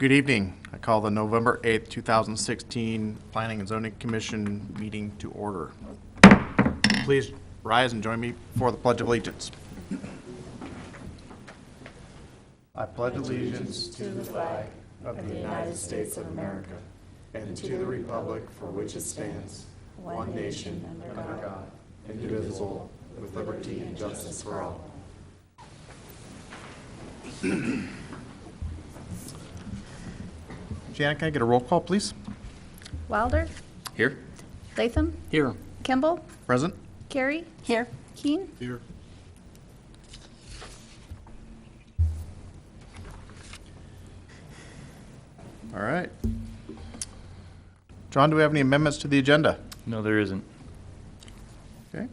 Good evening. I call the November 8th, 2016 Planning and Zoning Commission meeting to order. Please rise and join me for the Pledge of Allegiance. I pledge allegiance to the flag of the United States of America and to the republic for which it stands, one nation under God, indivisible, with liberty and justice for all. Janet, can I get a roll call, please? Wilder? Here. Latham? Here. Kimball? Present. Carey? Here. Keen? Here. All right. John, do we have any amendments to the agenda? No, there isn't. Okay.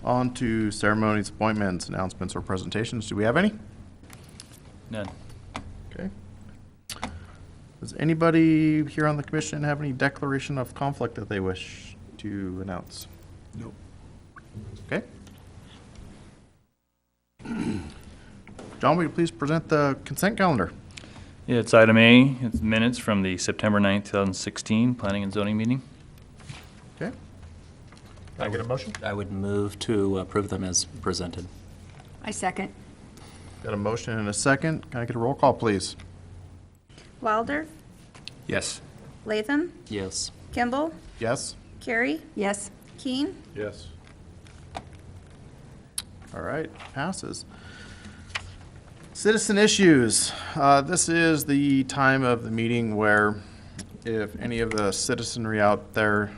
On to ceremonies, appointments, announcements, or presentations. Do we have any? None. Okay. Does anybody here on the commission have any declaration of conflict that they wish to announce? Nope. Okay. John, will you please present the consent calendar? Yeah, it's item A. It's minutes from the September 9th, 2016 Planning and Zoning meeting. Okay. Can I get a motion? I would move to approve them as presented. I second. Got a motion and a second. Can I get a roll call, please? Wilder? Yes. Latham? Yes. Kimball? Yes? Carey? Yes. Keen? Yes. All right, passes. Citizen issues. This is the time of the meeting where if any of the citizenry out there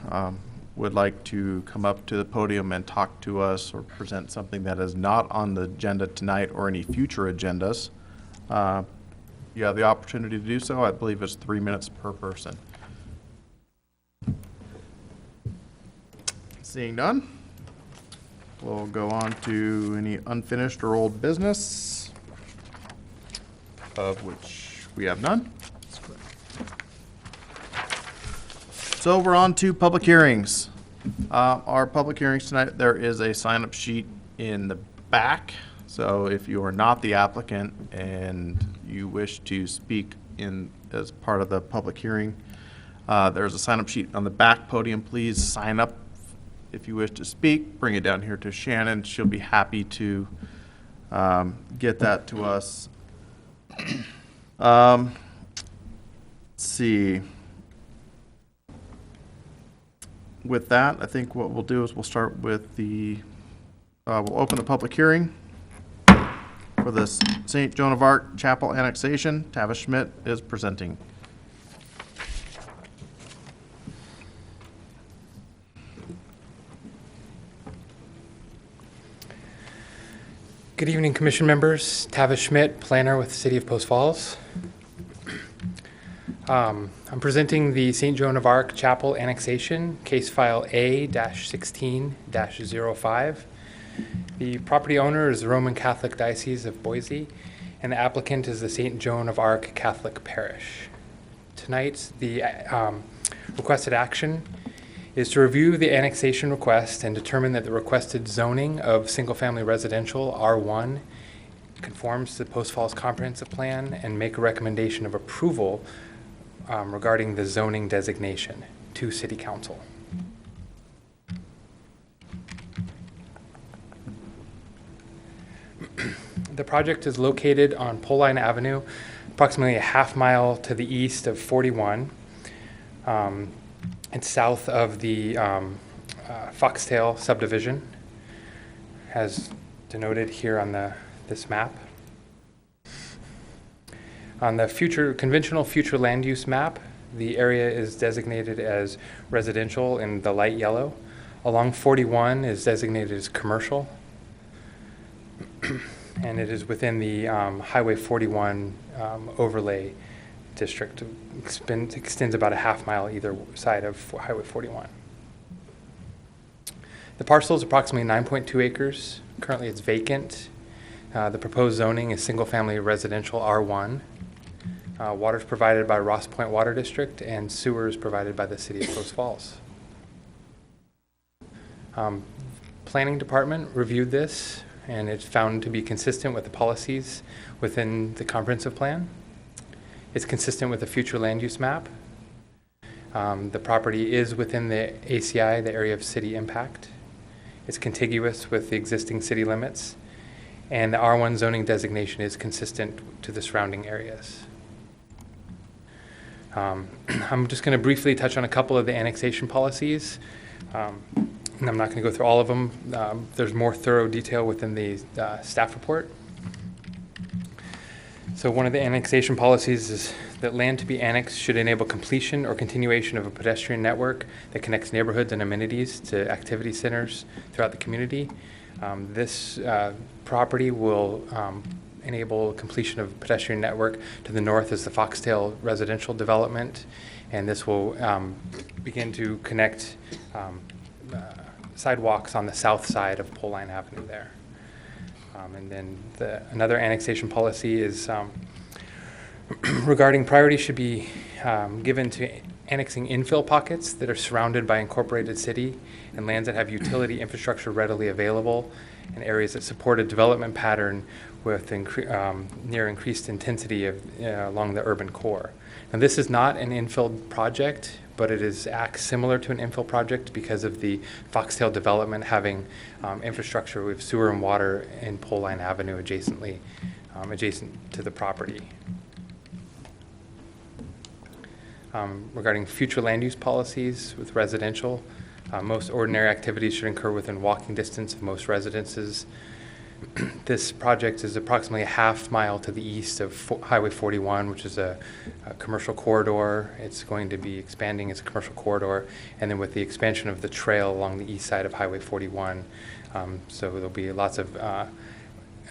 would like to come up to the podium and talk to us or present something that is not on the agenda tonight or any future agendas, you have the opportunity to do so. I believe it's 3 minutes per person. Seeing none, we'll go on to any unfinished or old business, of which we have none. So we're on to public hearings. Our public hearings tonight, there is a sign-up sheet in the back. So if you are not the applicant and you wish to speak in as part of the public hearing, there's a sign-up sheet on the back podium. Please sign up if you wish to speak. Bring it down here to Shannon. She'll be happy to get that to us. Let's see. With that, I think what we'll do is we'll start with the, we'll open the public hearing for the St. Joan of Arc Chapel Annexation. Tavis Schmidt is presenting. Good evening, Commission members. Tavis Schmidt, planner with the City of Post Falls. I'm presenting the St. Joan of Arc Chapel Annexation, case file A-16-05. The property owner is the Roman Catholic Diocese of Boise, and the applicant is the St. Joan of Arc Catholic Parish. Tonight, the requested action is to review the annexation request and determine that the requested zoning of single-family residential R1 conforms to the Post Falls Comprehensive Plan and make a recommendation of approval regarding the zoning designation to City Council. The project is located on Poline Avenue, approximately a half-mile to the east of 41. It's south of the Foxtail subdivision, as denoted here on this map. On the conventional future land use map, the area is designated as residential in the light yellow. Along 41 is designated as commercial. And it is within the Highway 41 overlay district. Extends about a half mile either side of Highway 41. The parcel is approximately 9.2 acres. Currently it's vacant. The proposed zoning is single-family residential R1. Water is provided by Ross Point Water District, and sewer is provided by the City of Post Falls. Planning Department reviewed this, and it's found to be consistent with the policies within the comprehensive plan. It's consistent with the future land use map. The property is within the ACI, the area of city impact. It's contiguous with the existing city limits, and the R1 zoning designation is consistent to the surrounding areas. I'm just going to briefly touch on a couple of the annexation policies. And I'm not going to go through all of them. There's more thorough detail within the staff report. So one of the annexation policies is that land to be annexed should enable completion or continuation of a pedestrian network that connects neighborhoods and amenities to activity centers throughout the community. This property will enable completion of a pedestrian network. To the north is the Foxtail residential development, and this will begin to connect sidewalks on the south side of Pole Line Avenue there. And then another annexation policy is regarding priority should be given to annexing infill pockets that are surrounded by incorporated city and lands that have utility infrastructure readily available and areas that support a development pattern with near increased intensity along the urban core. Now, this is not an infill project, but it acts similar to an infill project because of the Foxtail development having infrastructure with sewer and water in Pole Line Avenue adjacent to the property. Regarding future land use policies with residential, most ordinary activities should occur within walking distance of most residences. This project is approximately a half mile to the east of Highway 41, which is a commercial corridor. It's going to be expanding as a commercial corridor, and then with the expansion of the trail along the east side of Highway 41, so there'll be lots of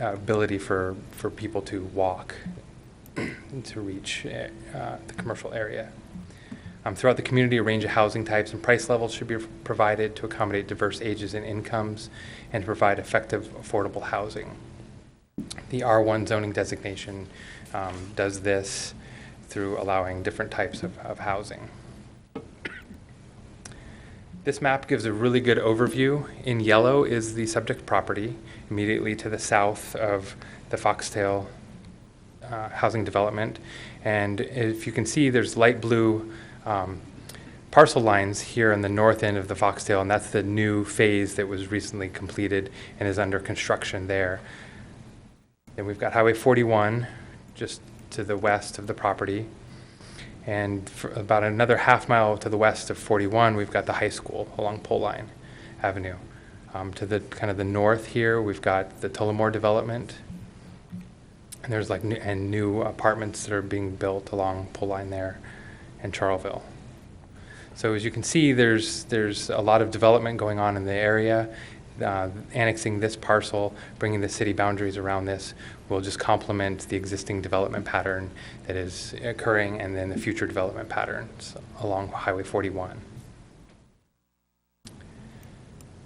ability for people to walk to reach the commercial area. Throughout the community, a range of housing types and price levels should be provided to accommodate diverse ages and incomes and to provide effective, affordable housing. The R1 zoning designation does this through allowing different types of housing. This map gives a really good overview. In yellow is the subject property immediately to the south of the Foxtail housing development. And if you can see, there's light blue parcel lines here on the north end of the Foxtail, and that's the new phase that was recently completed and is under construction there. Then we've got Highway 41 just to the west of the property, and for about another half mile to the west of 41, we've got the high school along Pole Line Avenue. To the kind of the north here, we've got the Tullamore development, and there's like new apartments that are being built along Pole Line there in Charleville. So as you can see, there's a lot of development going on in the area. Annexing this parcel, bringing the city boundaries around this, will just complement the existing development pattern that is occurring and then the future development patterns along Highway 41.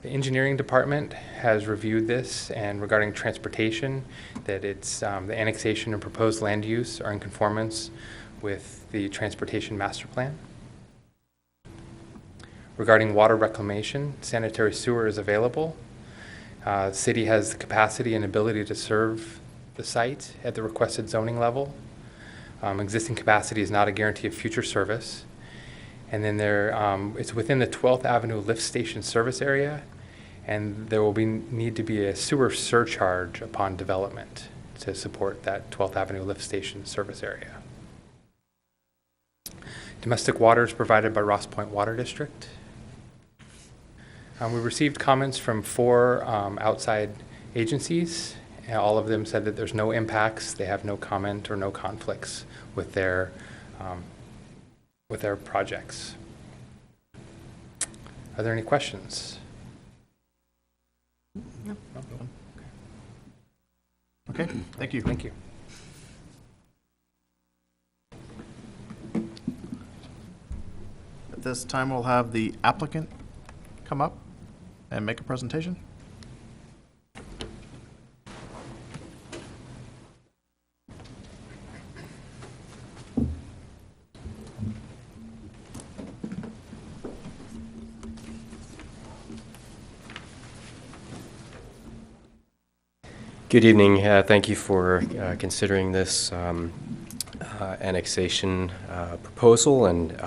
The engineering department has reviewed this, and regarding transportation, that it's the annexation and proposed land use are in conformance with the transportation master plan. Regarding water reclamation, sanitary sewer is available. The city has the capacity and ability to serve the site at the requested zoning level. Existing capacity is not a guarantee of future service. And then it's within the 12th Avenue lift station service area, and there will need to be a sewer surcharge upon development to support that 12th Avenue lift station service area. Domestic water is provided by Ross Point Water District. We received comments from 4 outside agencies. And all of them said that there's no impacts, they have no comment or no conflicts with their projects. Are there any questions? No. Okay, thank you. Thank you. At this time, we'll have the applicant come up and make a presentation. Good evening. Thank you for considering this annexation proposal, and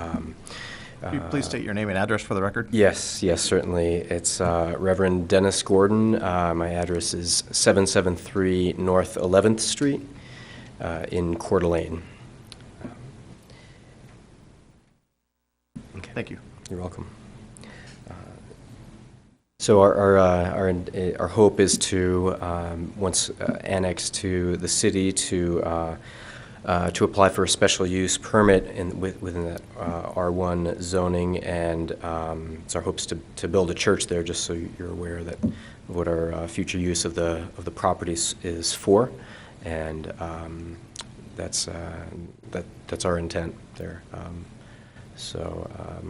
Could you please state your name and address for the record? yes, certainly. It's Reverend Dennis Gordon. My address is 773 North 11th Street in Coeur d'Alene. Okay. Thank you. You're welcome. So our hope is to, once annexed to the city, to apply for a special use permit within that R1 zoning, and it's our hopes to build a church there, just so you're aware that what our future use of the properties is for, and that's our intent there. So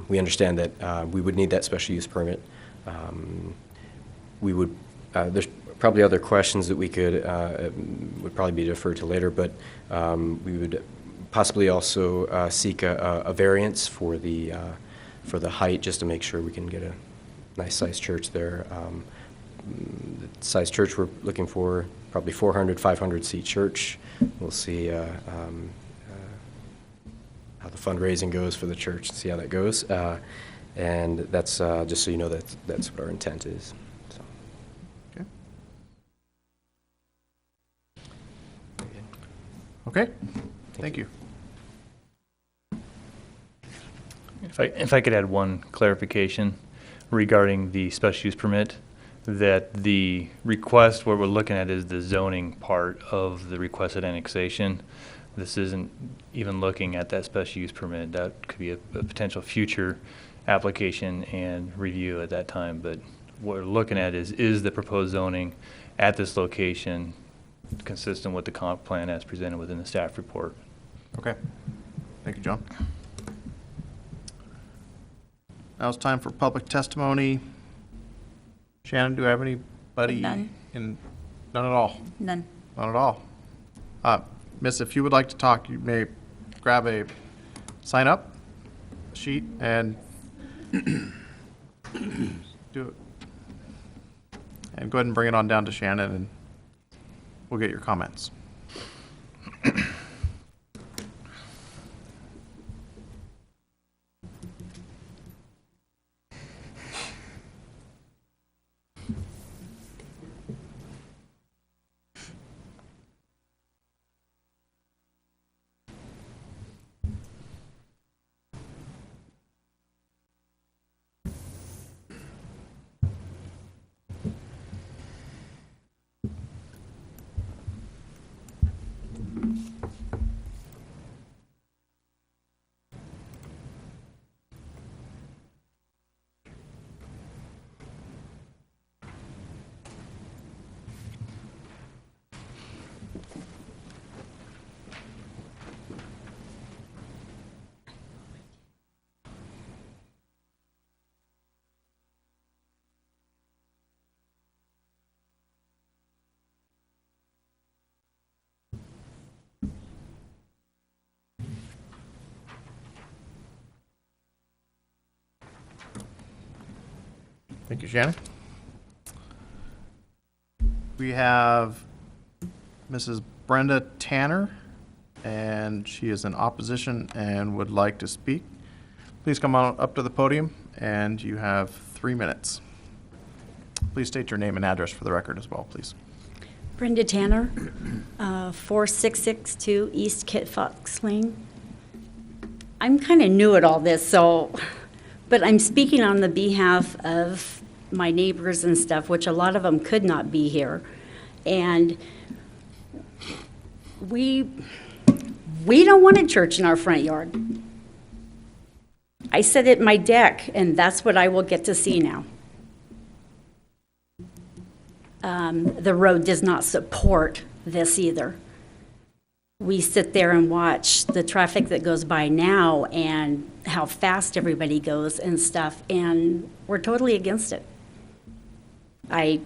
we understand that we would need that special use permit. We would, there's probably other questions that we would probably be deferred to later, but we would possibly also seek a variance for the height, just to make sure we can get a nice sized church there. The size church we're looking for, probably 400, 500 seat church. We'll see how the fundraising goes for the church, see how that goes. And that's just so you know that's what our intent is. So. Okay. Okay. Thank you. If I could add one clarification regarding the special use permit, that the request, what we're looking at is the zoning part of the requested annexation. This isn't even looking at that special use permit. That could be a potential future application and review at that time, but what we're looking at is the proposed zoning at this location consistent with the comp plan as presented within the staff report. Okay. Thank you, John. Now it's time for public testimony. Shannon, do I have anybody? None. None at all? None. None at all. Miss, if you would like to talk, you may grab a sign-up sheet and do it. And go ahead and bring it on down to Shannon, and we'll get your comments. Thank you, Shannon. We have Mrs. Brenda Tanner, and she is in opposition and would like to speak. Please come on up to the podium, and you have 3 minutes. Please state your name and address for the record as well, please. Brenda Tanner, 4662 East Kit Fox Lane. I'm kind of new at all this, but I'm speaking on the behalf of my neighbors and stuff, which a lot of them could not be here. And we don't want a church in our front yard. I sit at my deck, and that's what I will get to see now. The road does not support this either. We sit there and watch the traffic that goes by now and how fast everybody goes and stuff, and we're totally against it. I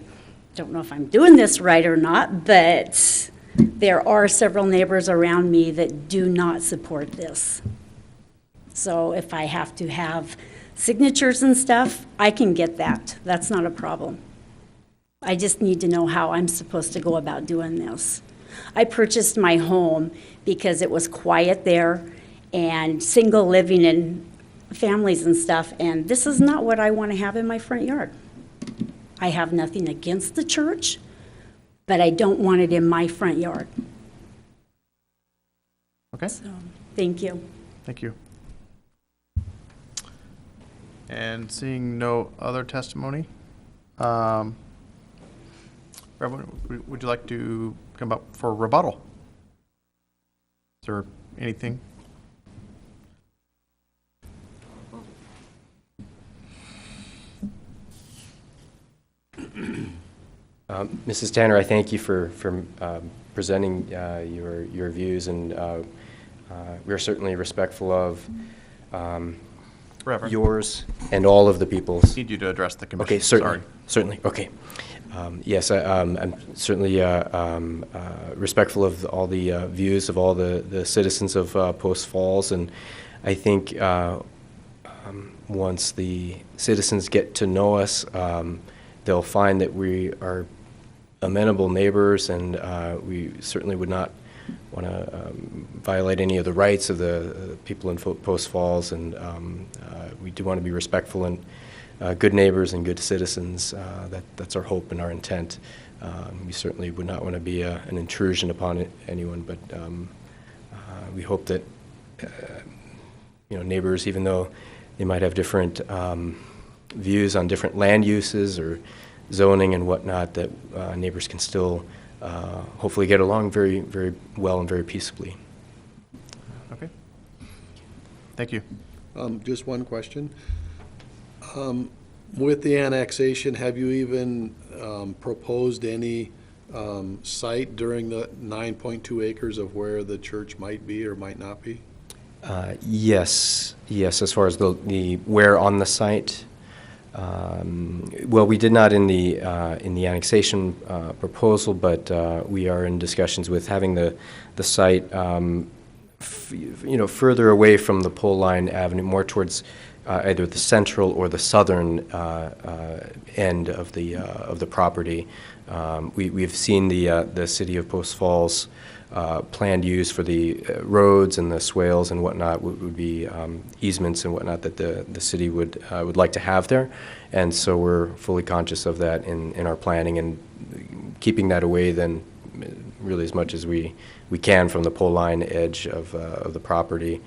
don't know if I'm doing this right or not, but there are several neighbors around me that do not support this. So if I have to have signatures and stuff, I can get that. That's not a problem. I just need to know how I'm supposed to go about doing this. I purchased my home because it was quiet there and single living and families and stuff, and this is not what I want to have in my front yard. I have nothing against the church, but I don't want it in my front yard. Okay, So, thank you. thank you. And seeing no other testimony, Reverend, would you like to come up for rebuttal? Is there anything? Mrs. Tanner, I thank you for presenting your views, and we are certainly respectful of Reverend, yours and all of the people's. need you to address the commission. Okay, certainly, Sorry. certainly, okay. Yes, I'm certainly respectful of all the views of all the citizens of Post Falls, and I think once the citizens get to know us, they'll find that we are amenable neighbors, and we certainly would not want to violate any of the rights of the people in Post Falls, and we do want to be respectful and good neighbors and good citizens. That's our hope and our intent. We certainly would not want to be an intrusion upon anyone, but we hope that neighbors, even though they might have different views on different land uses or zoning and whatnot, that neighbors can still hopefully get along very, very well and very peaceably. Okay. Thank you. Just one question. With the annexation, have you even proposed any site during the 9.2 acres of where the church might be or might not be? Yes, as far as the where on the site. Well, we did not in the annexation proposal, but we are in discussions with having the site, further away from the Pole Line Avenue, more towards either the central or the southern end of the property. We've seen the city of Post Falls planned use for the roads and the swales and whatnot would be easements and whatnot that the city would like to have there, and so we're fully conscious of that in our planning and keeping that away then really as much as we can from the pole line edge of the property,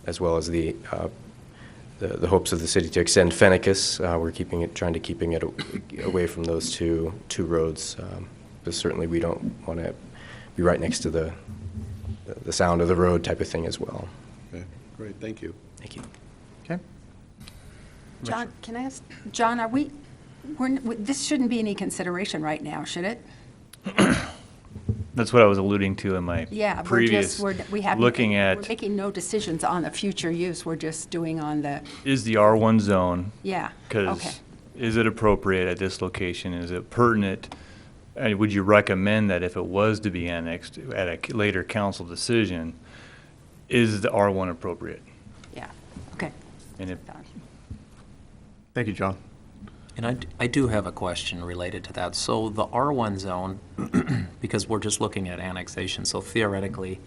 as well as the hopes of the city to extend Fennicus. We're trying to keep it away from those two roads, but certainly we don't want to be right next to the sound of the road type of thing as well. Okay, great, thank you. Thank you. Okay. John, can I ask, John, this shouldn't be any consideration right now, should it? That's what I was alluding to in my Yeah, previous, we're making no decisions on the future use, we're just doing on the, is the R1 zone, yeah, okay. because is it appropriate at this location? Is it pertinent? And would you recommend that if it was to be annexed at a later council decision, is the R1 appropriate? Yeah, okay. And if, Thank you, John. And I do have a question related to that. So the R1 zone, because we're just looking at annexation, so theoretically,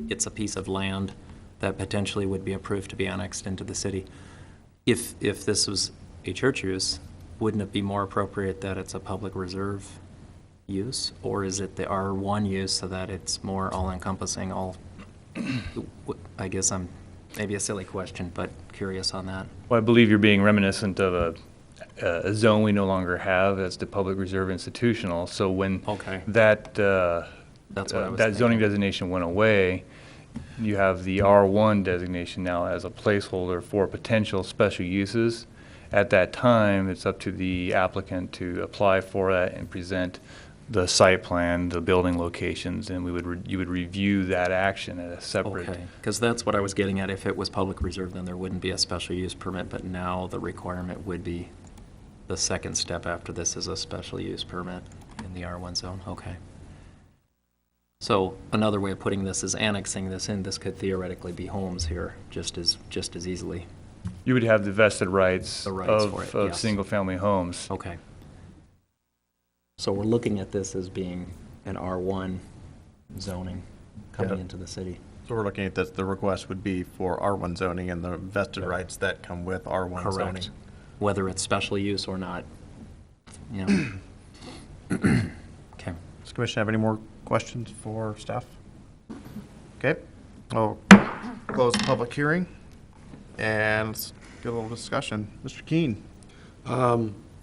it's a piece of land that potentially would be approved to be annexed into the city. If this was a church use, wouldn't it be more appropriate that it's a public reserve use? Or is it the R1 use so that it's more all-encompassing, I guess I'm, maybe a silly question, but curious on that. well, I believe you're being reminiscent of a zone we no longer have as the public reserve institutional. So when Okay. that That's what I was that zoning thinking. designation went away, you have the R1 designation now as a placeholder for potential special uses. At that time, it's up to the applicant to apply for that and present the site plan, the building locations, and you would review that action at a separate. Okay, because that's what I was getting at. If it was public reserve, then there wouldn't be a special use permit, but now the requirement would be the second step after this is a special use permit in the R1 zone. Okay. So another way of putting this is annexing this in. This could theoretically be homes here just as easily. You would have the vested rights, The rights for it, of yes. single-family homes. Okay. So we're looking at this as being an R1 zoning coming Yeah. into the city. So we're looking at this, the request would be for R1 zoning and the vested rights that come with R1 zoning. Correct. Whether it's special use or not, you know. Okay. Does the commission have any more questions for staff? Okay, I'll close the public hearing and let's get a little discussion. Mr. Keen?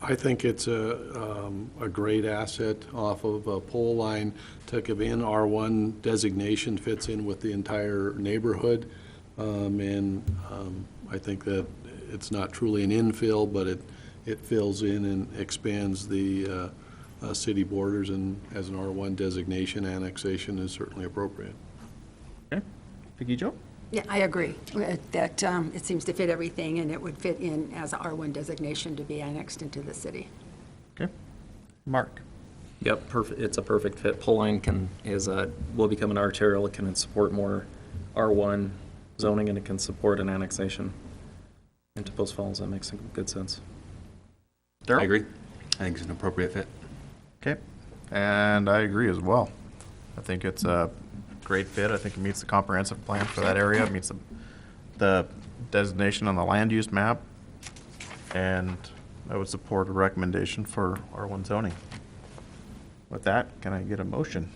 I think it's a great asset off of a pole line to come in. R1 designation fits in with the entire neighborhood. I think that it's not truly an infill, but it fills in and expands the city borders, and as an R1 designation, annexation is certainly appropriate. Okay, Vicki Jo? Yeah, I agree that it seems to fit everything, and it would fit in as a R1 designation to be annexed into the city. Okay, Mark? Yep, perfect. It's a perfect fit. Pole line will become an arterial. It can support more R1 zoning, and it can support an annexation into Post Falls. That makes good sense. Darryl? I agree. I think it's an appropriate fit. Okay, and I agree as well. I think it's a great fit. I think it meets the comprehensive plan for that area. It meets the designation on the land use map. And I would support a recommendation for R1 zoning. With that, can I get a motion?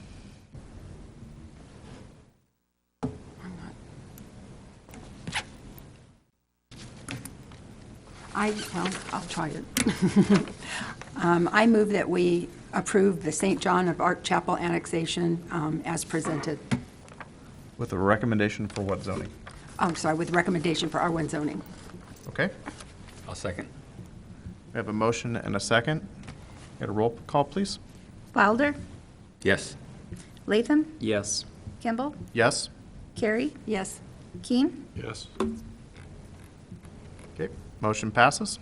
I'll try it. I move that we approve the St. John of Arc Chapel annexation as presented. With a recommendation for what zoning? I'm sorry, with recommendation for R1 zoning. Okay, I'll second. we have a motion and a second. Get a roll call, please. Wilder, Yes. Latham, Yes. Kimball, Yes? Carey, Yes. Keen. Yes. Okay, motion passes.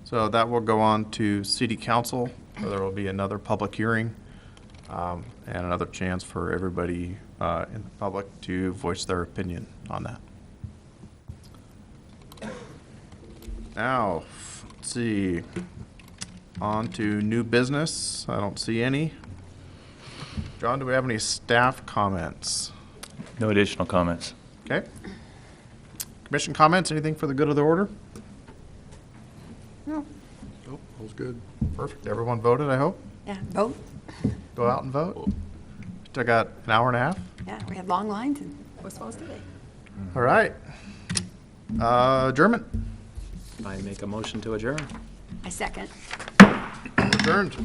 So that will go on to city council, where there will be another public hearing and another chance for everybody in the public to voice their opinion on that. Now, let's see, on to new business. I don't see any. John, do we have any staff comments? No additional comments. Okay. Commission comments, anything for the good of the order? No. Oh, that was good. Perfect. Everyone voted, I hope? Yeah, vote. Go out and vote. Still got an hour and a half. Yeah, we had long lines in Post Falls today. All right. Adjournment. I make a motion to adjourn. I second. Adjourned.